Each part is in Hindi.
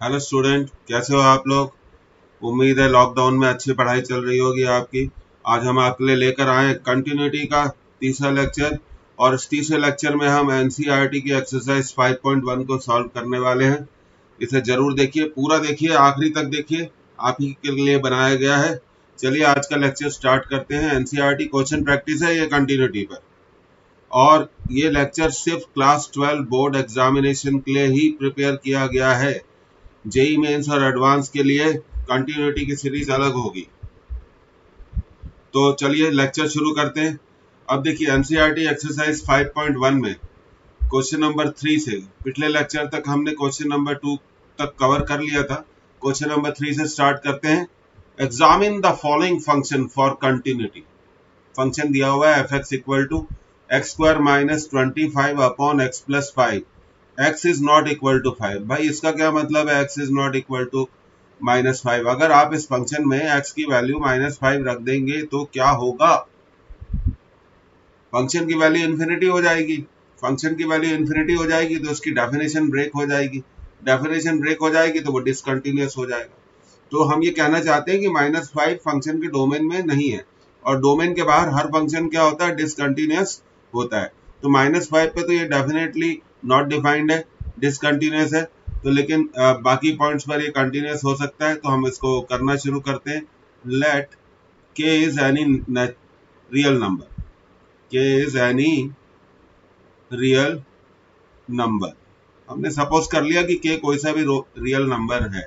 हेलो स्टूडेंट, कैसे हो आप लोग। उम्मीद है लॉकडाउन में अच्छी पढ़ाई चल रही होगी आपकी। आज हम आपके लिए लेकर आए कंटिन्यूटी का तीसरा लेक्चर। और इस तीसरे लेक्चर में हम एनसीईआरटी की एक्सरसाइज 5.1 को सॉल्व करने वाले हैं। इसे जरूर देखिए, पूरा देखिए, आखिरी तक देखिए, आप ही के लिए बनाया गया है। चलिए आज का लेक्चर स्टार्ट करते हैं। एनसीईआरटी क्वेश्चन प्रैक्टिस है ये कंटिन्यूटी पर, और ये लेक्चर सिर्फ क्लास 12 बोर्ड एग्जामिनेशन के लिए ही प्रिपेयर किया गया है। जेई मेंस और एडवांस के लिए कंटिन्यूटी की सीरीज अलग होगी। तो चलिए लेक्चर शुरू करते हैं। अब देखिए एनसीईआरटी एक्सरसाइज 5.1 में क्वेश्चन नंबर 3 से, पिछले लेक्चर तक हमने क्वेश्चन नंबर 2 तक कवर कर लिया था। क्वेश्चन नंबर 3 से स्टार्ट करते हैं। Examine the following function for continuity. Function दिया हुआ है f(x) equal to X square minus 25 upon X plus 5, x is not equal to 5। भाई इसका क्या मतलब है x is not equal to -5। अगर आप इस फंक्शन में x की वैल्यू -5 रख देंगे तो क्या होगा, फंक्शन की वैल्यू इन्फिनिटी हो जाएगी। फंक्शन की वैल्यू इन्फिनिटी हो जाएगी तो उसकी डेफिनेशन ब्रेक हो जाएगी। डेफिनेशन ब्रेक हो जाएगी तो वो डिसकंटिन्यूअस हो जाएगा। तो हम ये कहना चाहते हैं कि -5 फंक्शन के डोमेन में नहीं है, और डोमेन के बाहर हर फंक्शन क्या होता है, डिसकंटिन्यूअस होता है। तो -5 पे तो ये डेफिनेटली नॉट डिफाइंड है, डिसकंटिन्यूअस है। तो लेकिन बाकी पॉइंट्स पर ये कंटिन्यूअस हो सकता है। तो हम इसको करना शुरू करते हैं। Let k is any real number, k is any real number. हमने सपोज कर लिया कि k कोई सा भी रियल नंबर है।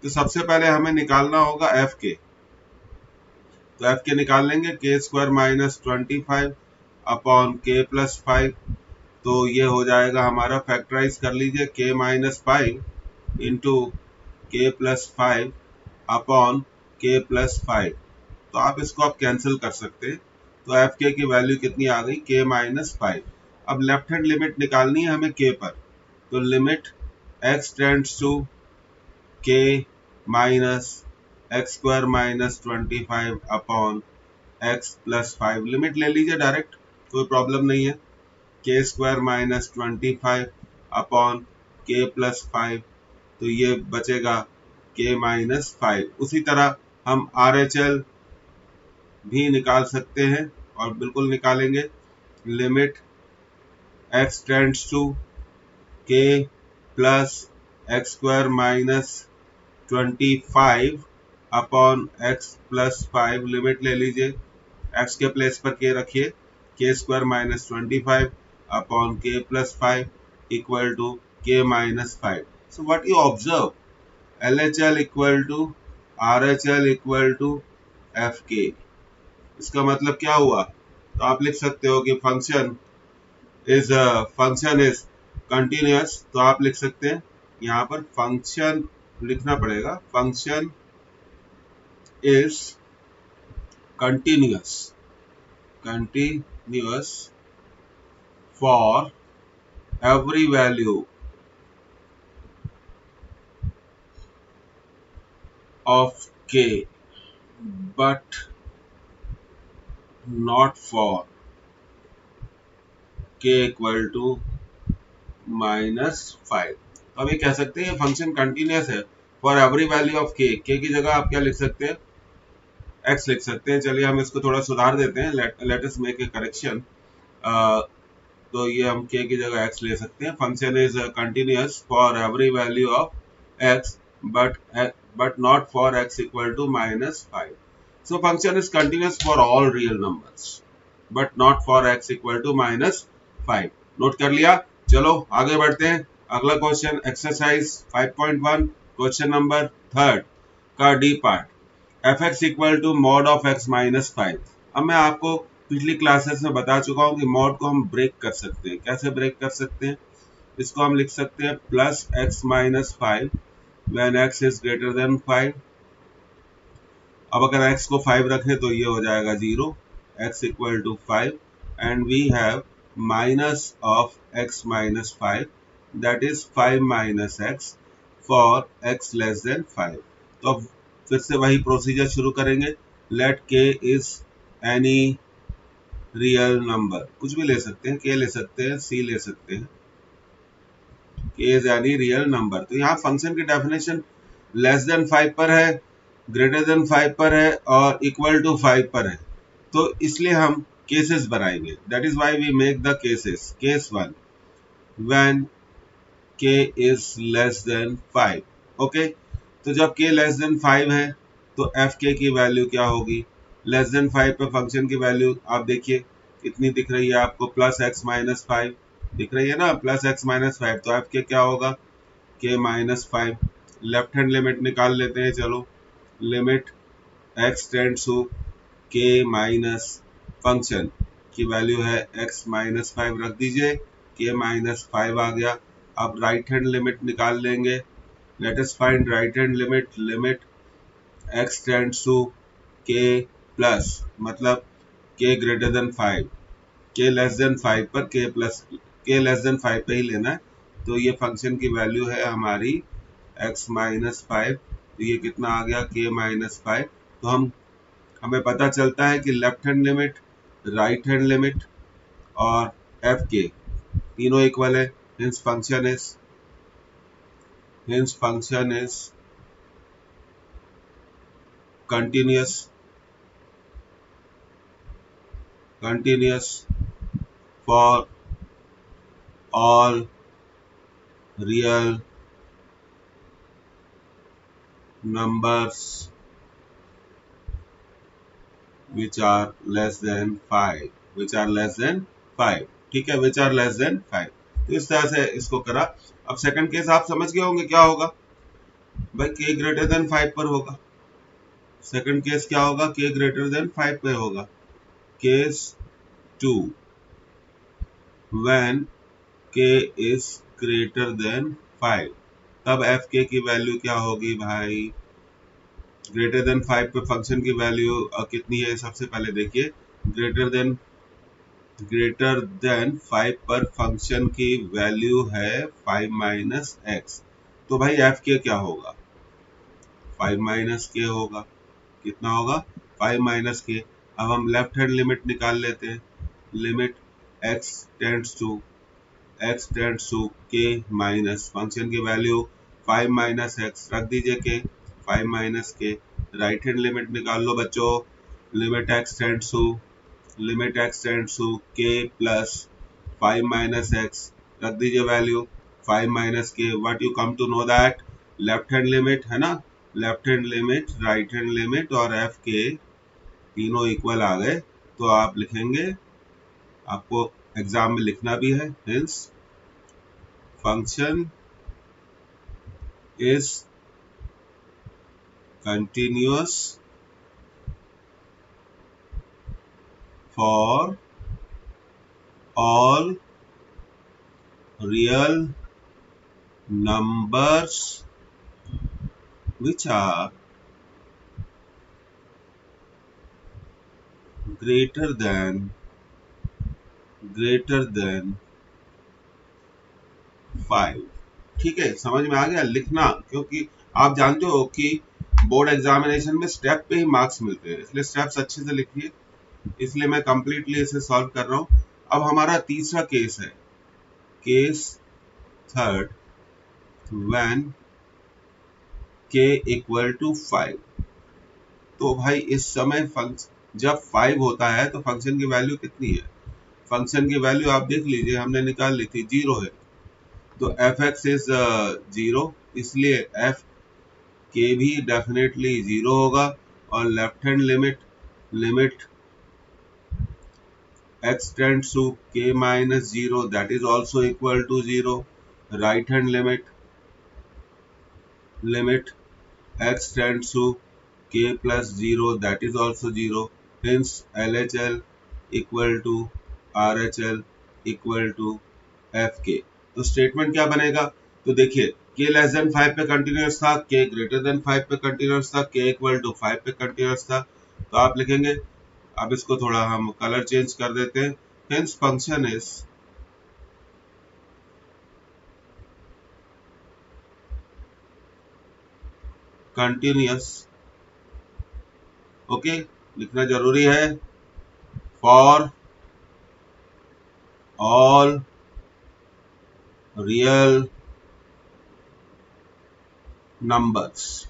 तो सबसे पहले हमें निकालना होगा एफ के। तो एफ के निकाल लेंगे, के square minus 25 upon K plus 5। तो ये हो जाएगा हमारा, फैक्टराइज कर लीजिए, के माइनस 5 इंटू के प्लस 5 अपॉन के प्लस 5। तो आप इसको आप कैंसिल कर सकते हैं। तो एफ के की वैल्यू कितनी आ गई, के माइनस 5। अब लेफ्ट हैंड लिमिट निकालनी है हमें के पर। तो limit x tends to K minus x square minus 25 upon X plus 5। Limit ले लीजिए डायरेक्ट, कोई प्रॉब्लम नहीं है। के square minus 25 upon K plus 5, तो ये बचेगा के माइनस 5। उसी तरह हम आर एच एल भी निकाल सकते हैं, और बिल्कुल निकालेंगे। Limit x tends to K plus X square minus 25 upon X plus 5। Limit ले लीजिए, एक्स के प्लेस पर के रखिए, K square minus 25 upon K plus 5 equal to K minus 5। So what you observe, L H L equal to R H L equal to F K. इसका मतलब क्या हुआ, तो आप लिख सकते हो कि फंक्शन इज कंटिन्यूअस। तो आप लिख सकते हैं यहाँ पर फंक्शन लिखना पड़ेगा, function is continuous for every value of k but not for k equal to -5। तो हम ये कह सकते हैं फंक्शन कंटिन्यूअस है for every value of k। k की जगह आप क्या लिख सकते हैं, x लिख सकते हैं। चलिए हम इसको थोड़ा सुधार देते हैं, let us make a correction. तो ये हम k की जगह x ले सकते हैं। Function is continuous for every value of x but not for x equal to -5. So function is continuous for all real numbers but not for x equal to -5. Note कर लिया। चलो आगे बढ़ते हैं। अगला क्वेश्चन एक्सरसाइज 5.1 क्वेश्चन नंबर 3 का D part, f(x) equal to mod of x minus 5। अब मैं आपको पिछली क्लासेस में बता चुका हूं कि मॉड को हम ब्रेक कर सकते हैं। कैसे ब्रेक कर सकते हैं, इसको हम लिख सकते हैं plus x minus 5 when x is greater than 5। अब अगर x को 5 रखें तो ये हो जाएगा 0, x equal to 5 and we have minus of x minus 5 that is 5 minus x for x less than 5। तो अब फिर से वही प्रोसीजर शुरू करेंगे। Let k is any real number, कुछ भी ले सकते हैं, k ले सकते हैं, c ले सकते हैं, केस यानी रियल नंबर। तो यहाँ फंक्शन की डेफिनेशन लेस देन 5 पर है, ग्रेटर देन 5 पर है और इक्वल टू 5 पर है। तो इसलिए हम केसेस बनाएंगे। That is why we make the cases. Case 1 when k is less than 5। Okay, तो जब k लेस देन 5 है तो एफ के की वैल्यू क्या होगी? लेस देन 5 पे फंक्शन की वैल्यू आप देखिए कितनी दिख रही है आपको, प्लस एक्स माइनस 5 दिख रही है ना, प्लस एक्स माइनस 5। तो एफ के क्या होगा? k minus 5। Left hand limit निकाल लेते हैं, चलो। Limit x tends to k minus function की वैल्यू है x माइनस 5 रख दीजिए, k माइनस 5 आ गया। अब राइट हैंड लिमिट निकाल लेंगे। Let us find right hand limit. Limit x tends to k plus, मतलब k greater than 5, k less than 5 पर k plus, k less than 5 पे ही लेना है। तो ये फंक्शन की वैल्यू है हमारी x माइनस 5। तो ये कितना आ गया? k minus 5। तो हमें पता चलता है कि left hand limit, right hand limit और एफ के तीनों इक्वल है। Hints function is continuous for all real numbers which are less than 5, which are less than 5। ठीक है, which are less than 5। तो इस तरह से इसको करा। अब सेकंड केस आप समझ गए होंगे क्या होगा भाई, k ग्रेटर देन 5 पर होगा। सेकंड केस क्या होगा? k ग्रेटर देन 5 पे होगा। Case 2 when k is greater than 5, तब एफ के की वैल्यू क्या होगी भाई? ग्रेटर देन 5 पे फंक्शन की वैल्यू कितनी है? सबसे पहले देखिए, ग्रेटर देन 5 पर फंक्शन की वैल्यू है 5 माइनस एक्स। तो भाई एफ के क्या होगा? 5 माइनस के होगा। कितना होगा? 5 माइनस के। अब हम लेफ्ट हैंड लिमिट निकाल लेते हैं। Limit x tends to k minus function की वैल्यू 5 माइनस एक्स रख दीजिए, k 5 minus k. Right hand limit निकाल लो बच्चों। Limit x tends to k plus 5 minus x रख दीजिए value 5 minus k. What you come to know that left hand limit है ना, left hand limit, right hand limit और एफ के तीनों इक्वल आ गए। तो आप लिखेंगे, आपको एग्जाम में लिखना भी है, hints function is continuous for all real numbers which are greater than 5। ठीक है, समझ में आ गया? लिखना, क्योंकि आप जानते हो कि बोर्ड एग्जामिनेशन में स्टेप पे ही मार्क्स मिलते हैं, इसलिए स्टेप्स अच्छे से लिखिए। इसलिए मैं कंप्लीटली इसे सॉल्व कर रहा हूँ। अब हमारा तीसरा केस है, case third when k equal to 5। तो भाई इस समय जब 5 होता है तो फंक्शन की वैल्यू कितनी है? फंक्शन की वैल्यू आप देख लीजिए, हमने निकाल ली थी, 0 है। तो एफ एक्स इज 0, इसलिए एफ के भी डेफिनेटली 0 होगा। और left hand limit x tends to k minus 0, that is also equal to 0। Right hand limit x tends to k plus 0, that is also 0। Hence LHL equal to RHL equal to FK। तो स्टेटमेंट क्या बनेगा? तो देखिए, k लेस देन 5 पे कंटिन्यूअस था, k ग्रेटर देन 5 पे कंटिन्यूअस था, k इक्वल टू 5 पे कंटिन्यूअस था। तो आप लिखेंगे, अब इसको थोड़ा हम कलर चेंज कर देते हैं। Hence function is continuous. Okay, लिखना जरूरी है। For all real numbers.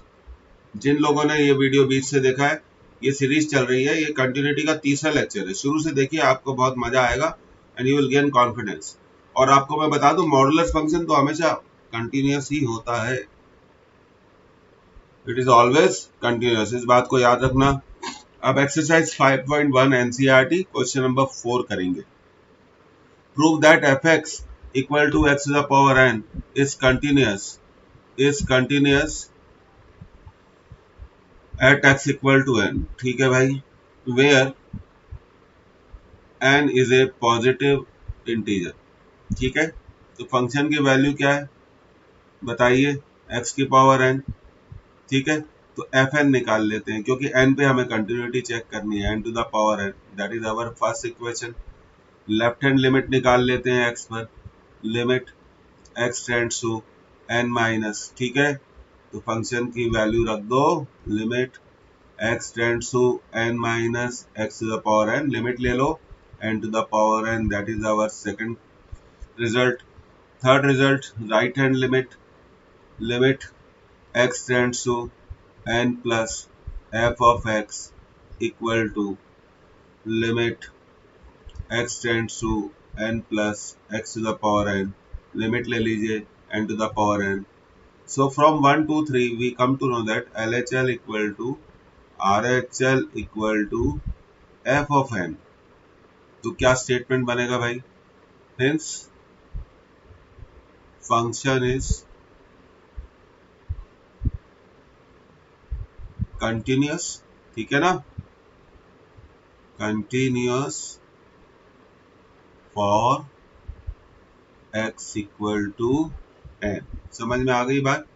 जिन लोगों ने ये वीडियो बीच से देखा है, ये सीरीज चल रही है, ये कंटिन्यूटी का तीसरा लेक्चर है। शुरू से देखिए, आपको बहुत मजा आएगा and you will gain confidence. और आपको मैं बता दूं, मॉडुलस फंक्शन तो हमेशा कंटिन्यूअस ही होता है, इट इज ऑलवेज कंटिन्यूअस, इस बात को याद रखना। अब एक्सरसाइज 5.1 एनसीईआरटी क्वेश्चन नंबर 4 करेंगे। Prove that f x equal to x to the power n is continuous at x equal to n. ठीक है भाई, where n is a positive integer. ठीक है, तो फंक्शन की वैल्यू क्या है बताइए, एक्स की पावर एन। ठीक है, तो एफ एन निकाल लेते हैं, क्योंकि एन पे हमें कंटिन्यूटी चेक करनी है, n to the power n, that is our first equation. Left hand limit निकाल लेते हैं एक्स पर, limit x tends to n minus. ठीक है, तो फंक्शन की वैल्यू रख दो, लिमिट x tends to n minus x to the power n, limit ले लो n to the power n, that is our second result. Third result, right hand limit x tends to n plus f of x equal to limit x tends to n plus x to the power n, limit ले लीजिए n to the power n. So from 1 to 3 we come to know that LHL equal to RHL equal to f of n. तो क्या स्टेटमेंट बनेगा भाई, हिंस फंक्शन इज कंटिन्यूअस। ठीक है ना, continuous for x equal to n। समझ में आ गई बात।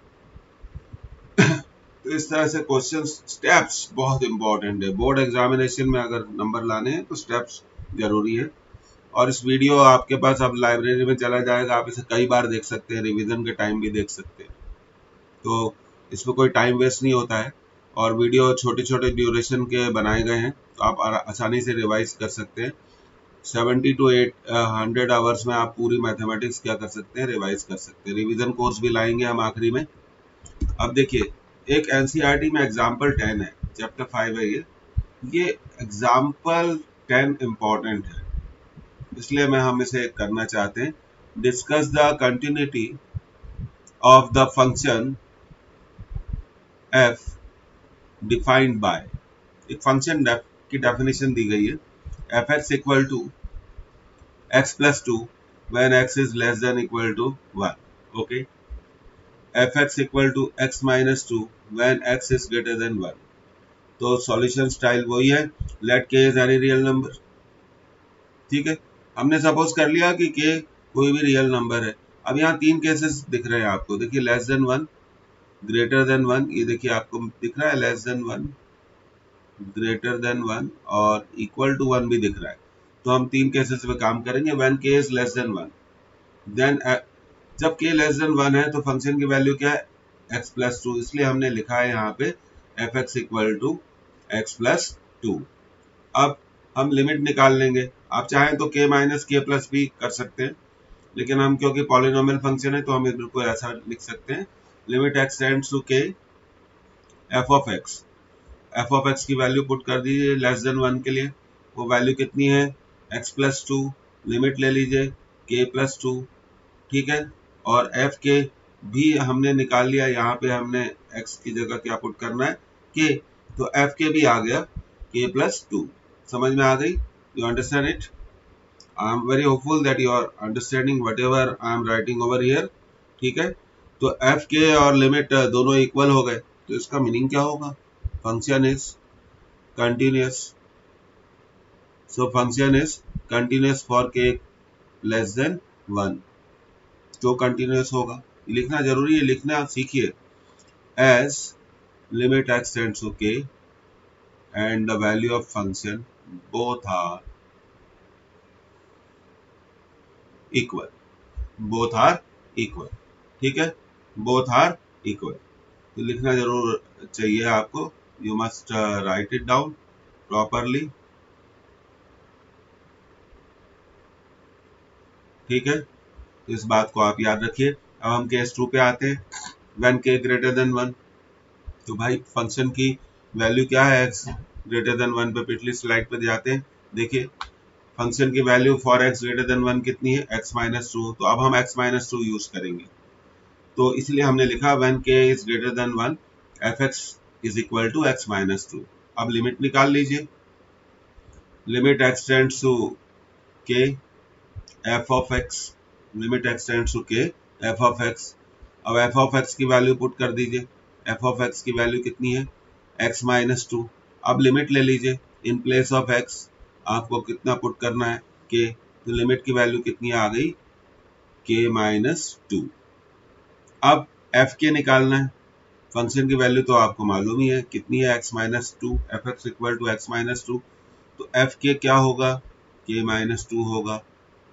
तो इस तरह से क्वेश्चन, स्टेप्स बहुत इंपॉर्टेंट है, बोर्ड एग्जामिनेशन में अगर नंबर लाने हैं तो स्टेप्स जरूरी है। और इस वीडियो आपके पास अब लाइब्रेरी में चला जाएगा, आप इसे कई बार देख सकते हैं, रिवीजन के टाइम भी देख सकते हैं, तो इसमें कोई टाइम वेस्ट नहीं होता है। और वीडियो छोटे छोटे ड्यूरेशन के बनाए गए हैं, तो आप आसानी से रिवाइज कर सकते हैं। 70 to 100 आवर्स में आप पूरी मैथमेटिक्स क्या कर सकते हैं, रिवाइज कर सकते हैं। रिवीजन कोर्स भी लाएंगे हम आखिरी में। अब देखिए, एक एनसीईआरटी में एग्जाम्पल 10 है, चैप्टर 5 है ये एग्जाम्पल 10 इम्पॉर्टेंट है, इसलिए हम इसे करना चाहते हैं। Discuss the continuity of the function f defined by. एक फंक्शन की डेफिनेशन दी गई है, f x equal to x plus two when x is less than equal to 1। Okay, f x equal to x minus two when x is greater than 1। तो सॉल्यूशन स्टाइल वही है, लेट के इज एनी रियल नंबर। ठीक है, हमने सपोज कर लिया कि के कोई भी रियल नंबर है। अब यहाँ तीन केसेस दिख रहे हैं आपको, देखिए लेस देन 1, ग्रेटर देन 1, ये देखिए आपको दिख रहा है लेस देन 1, ग्रेटर देन 1 और इक्वल टू 1 भी दिख रहा है। तो हम तीन केसेस में काम करेंगे। व्हेन के इज लेस देन 1, देन जब के लेस देन 1 है तो फंक्शन की वैल्यू क्या है, x प्लस टू, इसलिए हमने लिखा है यहाँ पे f x equal to x plus two. अब हम लिमिट निकाल लेंगे, आप चाहें तो k माइनस के प्लस भी कर सकते हैं, लेकिन हम क्योंकि पॉलिनोमियल फंक्शन है तो हम बिल्कुल ऐसा लिख सकते हैं, limit x tends to k f of x की वैल्यू पुट कर दीजिए लेस देन 1 के लिए। वो वैल्यू कितनी है, x प्लस टू, लिमिट ले लीजिए k प्लस टू। ठीक है, और एफ के भी हमने निकाल लिया, यहाँ पे हमने x की जगह क्या पुट करना है, k, तो एफ के भी आ गया k प्लस टू। समझ में आ गई, you understand it. I am very hopeful that you are understanding whatever I am writing over here. ठीक है, तो एफ के और लिमिट दोनों इक्वल हो गए, तो इसका मीनिंग क्या होगा, function is continuous. So function is continuous for k less than 1। तो continuous होगा, लिखना जरूरी है, लिखना सीखिए। as limit x tends to k and the value of function both are equal, both are equal। ठीक है, both are equal, तो लिखना जरूर चाहिए आपको। you must write it down properly। ठीक है, तो इस बात को आप याद रखिए। अब हम केस 2 पे आते हैं। When k greater than 1। तो भाई फंक्शन की वैल्यू क्या है x ग्रेटर देन 1 पे, पिछली स्लाइड पे जाते हैं, देखिए फंक्शन की value for x greater than 1 कितनी है, x माइनस 2। तो अब हम x माइनस 2 यूज करेंगे, तो इसलिए हमने लिखा when k is greater than 1 fx is equal to x minus 2। अब लिमिट निकाल लीजिए, limit x tends to k f of x, limit x tends to k f of x। अब f of x की वैल्यू पुट कर दीजिए, f of x की वैल्यू कितनी है, x माइनस 2। अब लिमिट ले लीजिए, इन प्लेस ऑफ x आपको कितना पुट करना है, k, तो लिमिट की वैल्यू कितनी आ गई, k माइनस 2। अब f k निकालना है, फंक्शन की वैल्यू तो आपको मालूम ही है कितनी है, x minus 2, f x equal to x minus 2। तो f k क्या होगा, k माइनस 2 होगा।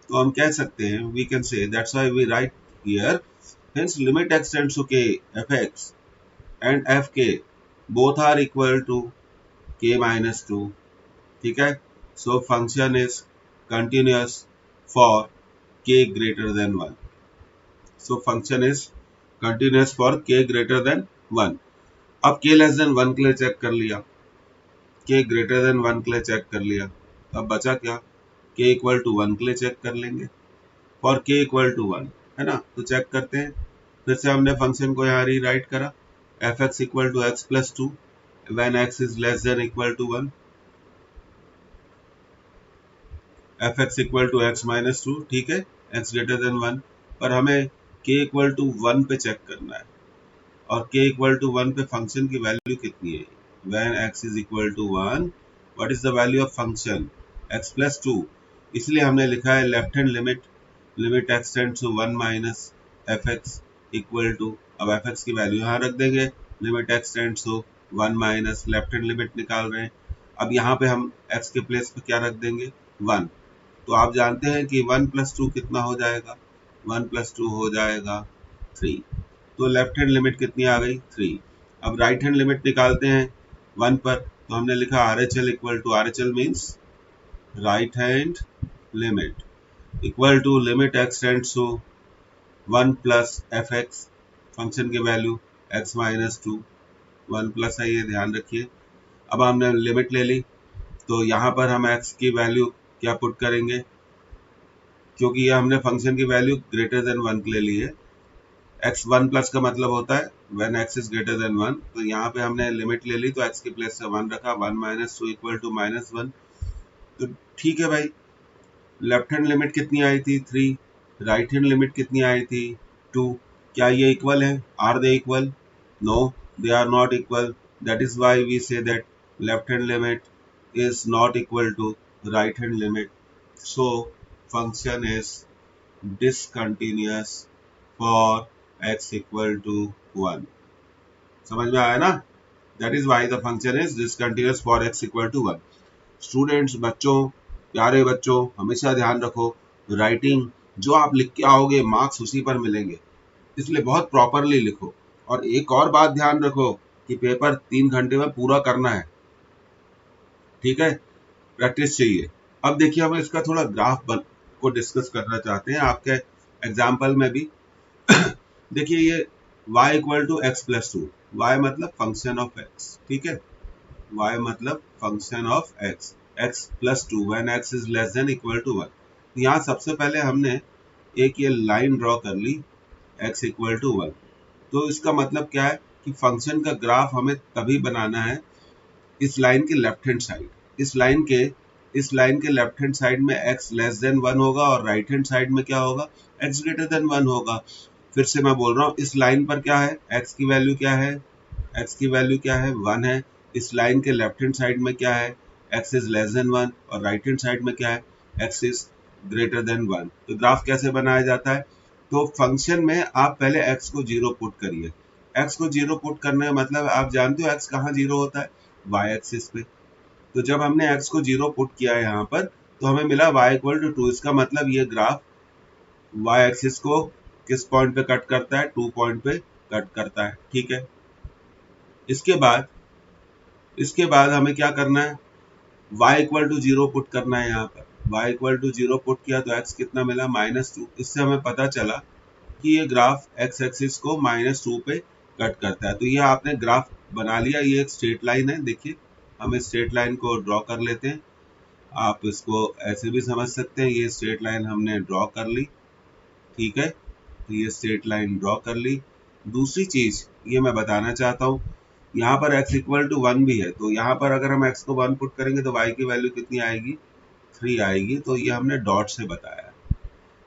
तो हम कह सकते हैं, we can say that's why we write here, hence limit x tends to k fx and fk both are equal to k minus 2, ठीक है। so function is continuous for k greater than 1, so function is continuous for k greater than 1। अब k लेस देन 1 के लिए चेक कर लिया, k ग्रेटर देन 1 के लिए चेक कर लिया, अब बचा क्या, k इक्वल टू 1 के लिए चेक कर लेंगे, फॉर k इक्वल टू 1, है ना। तो चेक करते हैं, फिर से हमने फंक्शन को यहाँ रीराइट करा, f x equal to x plus 2 when x is less than equal to 1, f x equal to x minus 2, ठीक है, x ग्रेटर देन 1। पर हमें k इक्वल टू 1 पे चेक करना है, और k इक्वल टू 1 पे फंक्शन की वैल्यू कितनी है, when x is equal to 1 what is the value of function, x plus 2। इसलिए हमने लिखा है left hand limit, limit x tends to 1 minus f x equal to, अब एफ एक्स की वैल्यू यहाँ रख देंगे, limit x tends to 1 minus, left hand limit निकाल रहे हैं। अब यहाँ पे हम x के प्लेस पे क्या रख देंगे, 1। तो आप जानते हैं कि 1 प्लस 2 कितना हो जाएगा, 1 प्लस 2 हो जाएगा 3। तो लेफ्ट हैंड लिमिट कितनी आ गई, 3। अब राइट हैंड लिमिट निकालते हैं 1 पर, तो हमने लिखा R H L equal to, R H L means right hand limit equal to limit x tends to 1 plus f x, function की वैल्यू x माइनस 2, 1 प्लस है ये ध्यान रखिए। अब हमने लिमिट ले ली, तो यहाँ पर हम x की वैल्यू क्या पुट करेंगे, क्योंकि ये हमने फंक्शन की वैल्यू ग्रेटर देन 1 के लिए ली है, x 1 प्लस का मतलब होता है when x is greater than 1। तो यहाँ पे हमने लिमिट ले ली, तो x के प्लेस से 1 रखा, 1 माइनस 2 इक्वल टू माइनस 1। तो ठीक है भाई, लेफ्ट हैंड लिमिट कितनी आई थी, 3, राइट हैंड लिमिट कितनी आई थी, 2। क्या ये इक्वल है, are they equal, no they are not equal, that is why we say that left hand limit is not equal to right hand limit, so function is discontinuous for x equal to 1। समझ में आया ना, that is why the function is discontinuous for x equal to 1। Students, बच्चों, प्यारे बच्चों, हमेशा ध्यान रखो, राइटिंग जो आप लिख के आओगे मार्क्स उसी पर मिलेंगे, इसलिए बहुत प्रॉपरली लिखो। और एक और बात ध्यान रखो कि पेपर 3 घंटे में पूरा करना है, ठीक है, प्रैक्टिस चाहिए। अब देखिए, हम इसका थोड़ा ग्राफ को डिस्कस करना चाहते हैं आपके एग्जाम्पल में भी। देखिए ये y equal to x plus 2, y मतलब फंक्शन ऑफ x, ठीक है, y मतलब function of x, x plus 2 when x is less than equal to 1। यहाँ सबसे पहले हमने एक ये लाइन ड्रॉ कर ली x इक्वल टू 1। तो इसका मतलब क्या है कि फंक्शन का ग्राफ हमें तभी बनाना है इस लाइन के लेफ्ट हैंड साइड, इस लाइन के लेफ्ट हैंड साइड में x लेस देन 1 होगा, और राइट हैंड साइड में क्या होगा, x ग्रेटर देन 1 होगा। फिर से मैं बोल रहा हूँ, इस लाइन पर क्या है, x की वैल्यू क्या है, x की वैल्यू क्या है, 1 है। इस लाइन के लेफ्ट हैंड साइड में क्या है, x इज लेस देन 1, और राइट हैंड साइड में क्या है, x इज ग्रेटर देन 1। तो ग्राफ कैसे बनाया जाता है, तो फंक्शन में आप पहले x को 0 पुट करिए। x को 0 पुट करने का मतलब आप जानते हो x कहाँ 0 होता है, y एक्सिस पे। तो जब हमने x को 0 पुट किया है यहाँ पर, तो हमें मिला y इक्वल टू 2। इसका मतलब ये ग्राफ y एक्सिस को किस पॉइंट पे कट करता है, 2 पॉइंट पे कट करता है, ठीक है। इसके बाद हमें क्या करना है, y इक्वल टू 0 पुट करना है यहाँ पर। y इक्वल टू 0 पुट किया तो x कितना मिला, -2। इससे हमें पता चला कि ये ग्राफ एक्स एक्सिस को -2 पे कट करता है। तो ये आपने ग्राफ बना लिया, ये एक स्ट्रेट लाइन है। देखिए हम इस स्ट्रेट लाइन को ड्रॉ कर लेते हैं, आप इसको ऐसे भी समझ सकते हैं। ये स्ट्रेट लाइन हमने ड्रॉ कर ली, ठीक है। तो ये स्ट्रेट लाइन ड्रॉ कर ली। दूसरी चीज ये मैं बताना चाहता हूँ, यहाँ पर x इक्वल टू 1 भी है, तो यहाँ पर अगर हम x को 1 पुट करेंगे तो y की वैल्यू कितनी आएगी, 3 आएगी। तो ये हमने डॉट से बताया।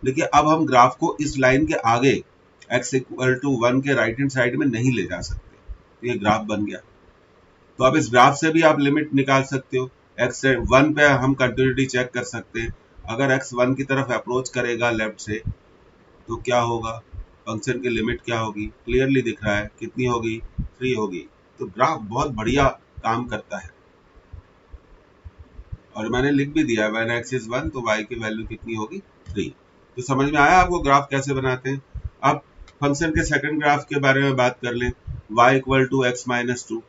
देखिए अब हम ग्राफ को इस लाइन के आगे x इक्वल टू 1 के राइट हैंड साइड में नहीं ले जा सकते, तो ये ग्राफ बन गया। तो अब इस ग्राफ से भी आप लिमिट निकाल सकते हो। x 1 पे हम कंटिन्यूटी चेक कर सकते हैं। अगर x 1 की तरफ अप्रोच करेगा लेफ्ट से तो क्या होगा, फंक्शन की लिमिट क्या होगी, क्लियरली दिख रहा है, कितनी होगी, 3 होगी। तो ग्राफ बहुत बढ़िया काम करता है, और मैंने लिख भी दिया है when x is 1 तो y की वैल्यू कितनी होगी, 3। तो समझ में आया आपको ग्राफ कैसे बनाते हैं। अब फंक्शन के सेकंड ग्राफ के बारे में बात कर लें, y equal to x minus 2।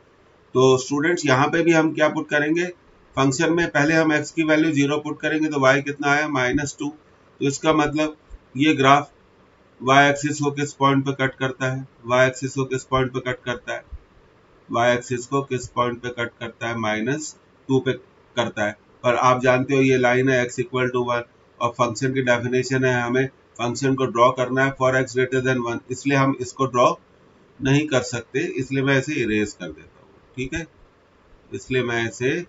तो स्टूडेंट्स यहाँ पे भी हम क्या पुट करेंगे, फंक्शन में पहले हम x की वैल्यू 0 पुट करेंगे तो y कितना आया, -2। तो इसका मतलब ये ग्राफ y एक्सिस को किस पॉइंट पे कट करता है, y एक्सिस को किस पॉइंट पे कट करता है, y एक्सिस को किस पॉइंट पे कट करता है, -2 पे करता है। पर आप जानते हो ये लाइन है x इक्वल टू 1, और फंक्शन की डेफिनेशन है हमें फंक्शन को ड्रॉ करना है फॉर x ग्रेटर देन 1, इसलिए हम इसको ड्रॉ नहीं कर सकते, इसलिए मैं इसे इरेज कर देता हूँ, ठीक है। इसलिए मैं इसे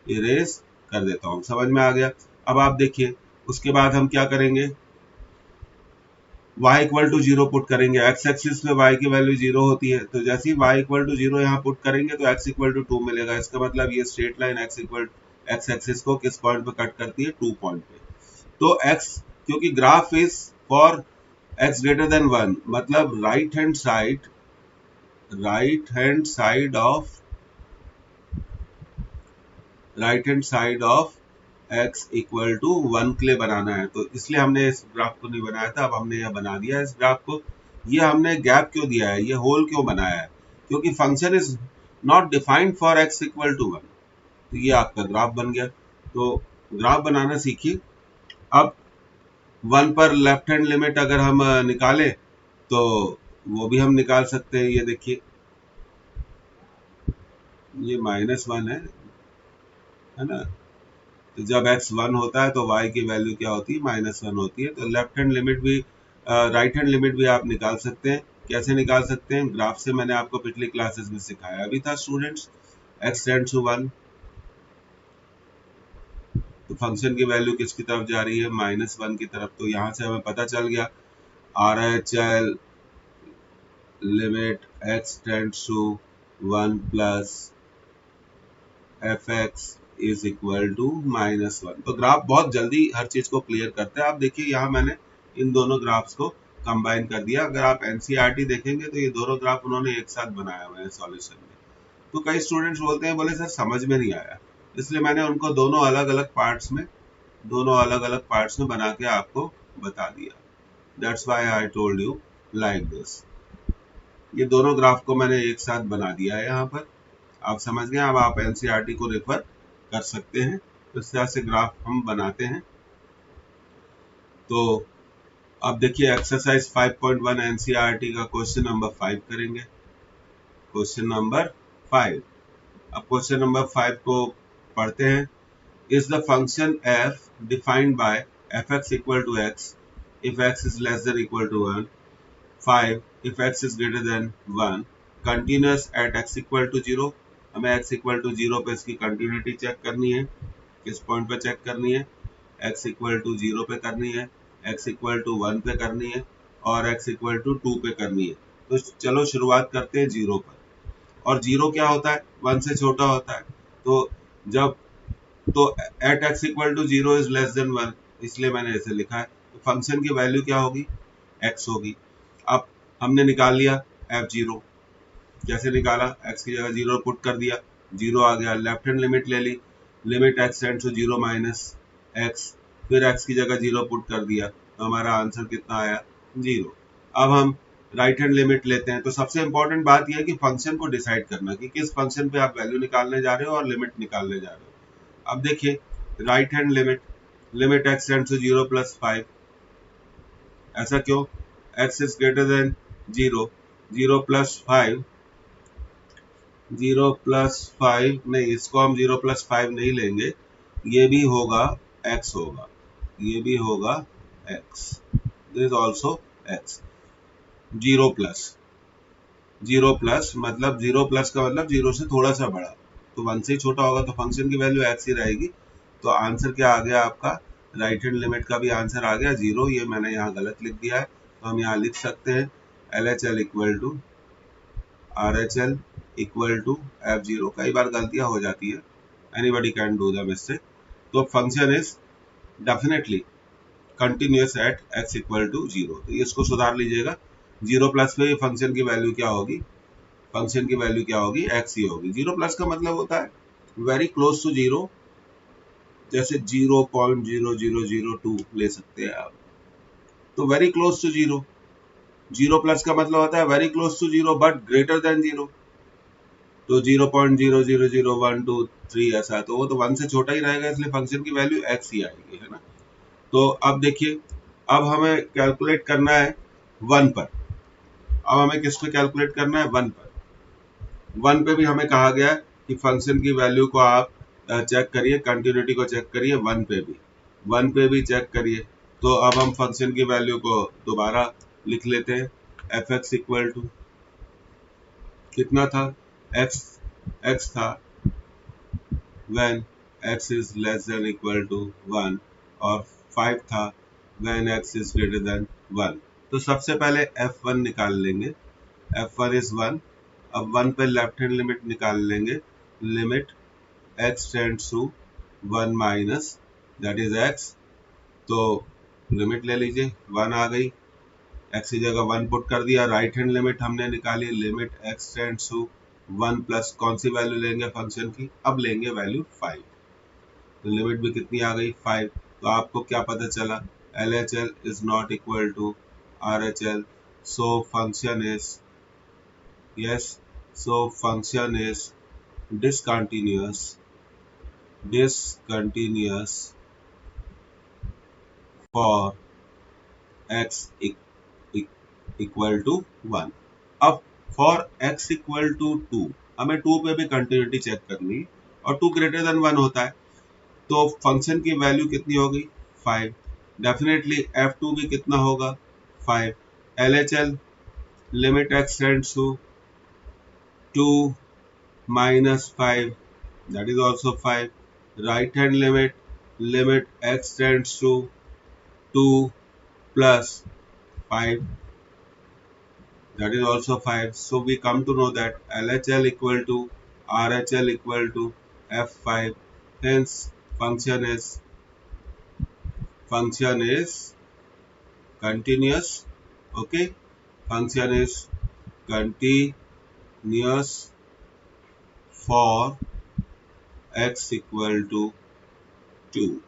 इरेज कर देता हूँ, समझ में आ गया। अब आप देखिए उसके बाद हम क्या करेंगे, y इक्वल टू 0 पुट करेंगे। x एक्सिस पे y की वैल्यू 0 होती है, तो जैसे ही y इक्वल टू 0 यहाँ पुट करेंगे तो x इक्वल टू 2 मिलेगा। इसका मतलब ये स्ट्रेट लाइन x एक्सिस को किस पॉइंट पे कट करती है, 2 पॉइंट पे। तो x, क्योंकि graph is for x greater than 1, मतलब right hand side of x equal to 1 के लिए बनाना है। तो इसलिए हमने इस ग्राफ को नहीं बनाया था, अब हमने यह बना दिया है इस ग्राफ को। ये हमने गैप क्यों दिया है, ये होल क्यों बनाया है, क्योंकि function is not defined for x equal to 1। तो ये आपका ग्राफ बन गया। तो ग्राफ बनाना सीखिए। अब 1 पर लेफ्ट हैंड लिमिट अगर हम निकालें तो वो भी हम निकाल सकते हैं। ये देखिए ये -1 है ना। तो जब x 1 होता है तो y की वैल्यू क्या होती है, -1 होती है। तो लेफ्ट हैंड लिमिट भी राइट हैंड लिमिट भी आप निकाल सकते हैं। कैसे निकाल सकते हैं, ग्राफ से मैंने आपको पिछली क्लासेस में सिखाया भी था स्टूडेंट्स। x टेंड्स टू 1 तो फंक्शन की वैल्यू किसकी तरफ जा रही है, -1 की तरफ। तो यहाँ से हमें पता चल गया RHL limit x tends to 1 plus fx is equal to -1। तो ग्राफ बहुत जल्दी हर चीज को क्लियर करते हैं। आप देखिए यहाँ मैंने इन दोनों ग्राफ्स को कंबाइन कर दिया। अगर आप एनसीईआरटी देखेंगे तो ये दोनों ग्राफ उन्होंने एक साथ बनाया हुआ है सॉल्यूशन में। तो कई स्टूडेंट्स बोलते हैं, बोले सर समझ में नहीं आया, इसलिए मैंने उनको दोनों अलग अलग पार्ट्स में बना के आपको बता दिया। That's why I told you like this. ये दोनों ग्राफ को मैंने एक साथ बना दिया है यहाँ पर, आप समझ गए। अब आप एनसीईआरटी को रेफर कर सकते हैं। तो इस तरह से ग्राफ हम बनाते हैं। तो अब देखिए एक्सरसाइज 5.1 एनसीईआरटी का क्वेश्चन नंबर 5 करेंगे। Question number 5। अब क्वेश्चन नंबर 5 को पढ़ते हैं। Is the function f defined by fx equal to x if x is less than equal to 1, 5 if x is greater than 1, continuous at x equal to 0। हमें x इक्वल टू 0 पे इसकी कंटिन्यूटी चेक करनी है। किस पॉइंट पे चेक करनी है, x इक्वल टू 0 पे करनी है, x इक्वल टू 1 पे करनी है, और x इक्वल टू 2 पे करनी है। तो चलो शुरुआत करते हैं 0 पर। और 0 क्या होता है, 1 से छोटा होता है। तो जब तो at x equal to 0 is less than 1, इसलिए मैंने ऐसे लिखा है। तो फंक्शन की वैल्यू क्या होगी, x होगी। अब हमने निकाल लिया f0। कैसे निकाला, x की जगह 0 पुट कर दिया, 0 आ गया। लेफ्ट हैंड लिमिट ले ली, limit x tends to 0 minus x, फिर x की जगह 0 पुट कर दिया, तो हमारा आंसर कितना आया, 0। अब हम राइट हैंड लिमिट लेते हैं। तो सबसे इंपॉर्टेंट बात यह है कि फंक्शन को डिसाइड करना कि किस फंक्शन पे आप वैल्यू निकालने जा रहे हो और लिमिट निकालने जा रहे हो। अब देखिए right hand limit x tends to 0 plus 5, ऐसा क्यों, x is greater than 0, 0 plus 5, 0 plus 5 नहीं, इसको हम 0 प्लस 5 नहीं लेंगे, ये भी होगा x होगा, ये भी होगा x, this is also x। 0 plus, 0 plus मतलब 0 प्लस का मतलब 0 से थोड़ा सा बड़ा, तो 1 से ही छोटा होगा, तो फंक्शन की वैल्यू x ही रहेगी। तो आंसर क्या आ गया आपका, राइट हैंड लिमिट का भी आंसर आ गया 0। ये मैंने यहाँ गलत लिख दिया है, तो हम यहाँ लिख सकते हैं LHL equal to RHL equal to F0। कई बार गलतियां हो जाती है, anybody can do the mistake. तो function is definitely continuous at x equal to 0। तो इसको सुधार लीजिएगा, 0 प्लस पे फंक्शन की वैल्यू क्या होगी, फंक्शन की वैल्यू क्या होगी, x ही होगी। 0 प्लस का मतलब होता है वेरी क्लोज टू 0, जैसे 0.0002 ले सकते हैं आप, तो वेरी क्लोज टू 0। 0 प्लस का मतलब होता है very close to 0 but greater than 0, तो 0.000123 ऐसा, तो वो तो 1 से छोटा ही रहेगा, इसलिए फंक्शन की वैल्यू x ही आएगी, है ना। तो अब देखिए, अब हमें कैलकुलेट करना है 1 पर। अब हमें किस पे कैलकुलेट करना है, 1 पर। 1 पे भी हमें कहा गया है कि फंक्शन की वैल्यू को आप चेक करिए, कंटिन्यूटी को चेक करिए, 1 पे भी, 1 पे भी चेक करिए। तो अब हम फंक्शन की वैल्यू को दोबारा लिख लेते हैं, fx इक्वल टू कितना था, x था when x is less than equal to 1 और 5 था when x is greater than 1। तो सबसे पहले f1 निकाल लेंगे, f1 is 1। अब 1 पे लेफ्ट हैंड लिमिट निकाल लेंगे, limit x tends to 1 minus that is x। तो लिमिट ले लीजिए, 1 आ गई, x की जगह 1 पुट कर दिया। राइट हैंड लिमिट हमने निकाली, limit x tends to 1 plus कौन सी वैल्यू लेंगे फंक्शन की, अब लेंगे वैल्यू 5। तो लिमिट भी कितनी आ गई, 5। तो आपको क्या पता चला, LHL is not equal to RHL, so function is, yes, so function is discontinuous, discontinuous for x equal to 1। अब फॉर x इक्वल टू 2, हमें 2 पे भी कंटिन्यूटी चेक करनी, और 2 ग्रेटर देन 1 होता है, तो फंक्शन की वैल्यू कितनी होगी, 5। डेफिनेटली f2 भी कितना होगा, 5। LHL limit x tends to 2 minus 5, that is also 5। right hand limit, limit x tends to 2 plus 5, that is also 5। so we come to know that LHL equal to RHL equal to f5, hence function is continuous, okay, function is continuous for x equal to 2।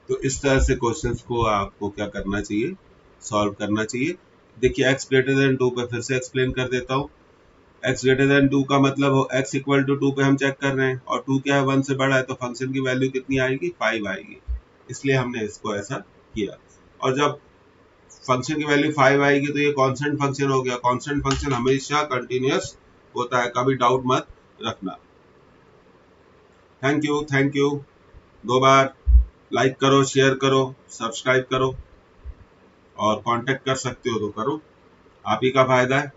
तो इस तरह से क्वेश्चंस को आपको क्या करना चाहिए, सॉल्व करना चाहिए। देखिए x ग्रेटर देन 2 पे फिर से एक्सप्लेन कर देता हूँ। x ग्रेटर देन 2 का मतलब हो x इक्वल टू 2 पे हम चेक कर रहे हैं, और 2 क्या है, 1 से बड़ा है, तो फंक्शन की वैल्यू कितनी आएगी, 5 आएगी, इसलिए हमने इसको ऐसा किया। और जब फंक्शन की वैल्यू 5 आएगी तो ये कांस्टेंट फंक्शन हो गया। कांस्टेंट फंक्शन हमेशा कंटिन्यूअस होता है, कभी डाउट मत रखना। Thank you. 2 बार लाइक करो, शेयर करो, सब्सक्राइब करो, और कांटेक्ट कर सकते हो तो करो, आप ही का फायदा है।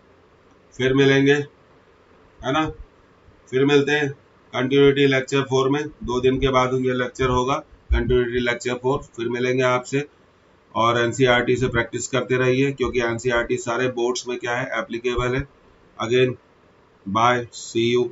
फिर मिलेंगे, है ना, फिर मिलते हैं कंटिन्यूटी लेक्चर 4 में। 2 दिन के बाद ये लेक्चर होगा, कंटिन्यूटी लेक्चर 4। फिर मिलेंगे आपसे, और एनसीईआरटी से प्रैक्टिस करते रहिए, क्योंकि एनसीईआरटी सारे बोर्ड्स में क्या है, एप्लीकेबल है। Again bye, see you.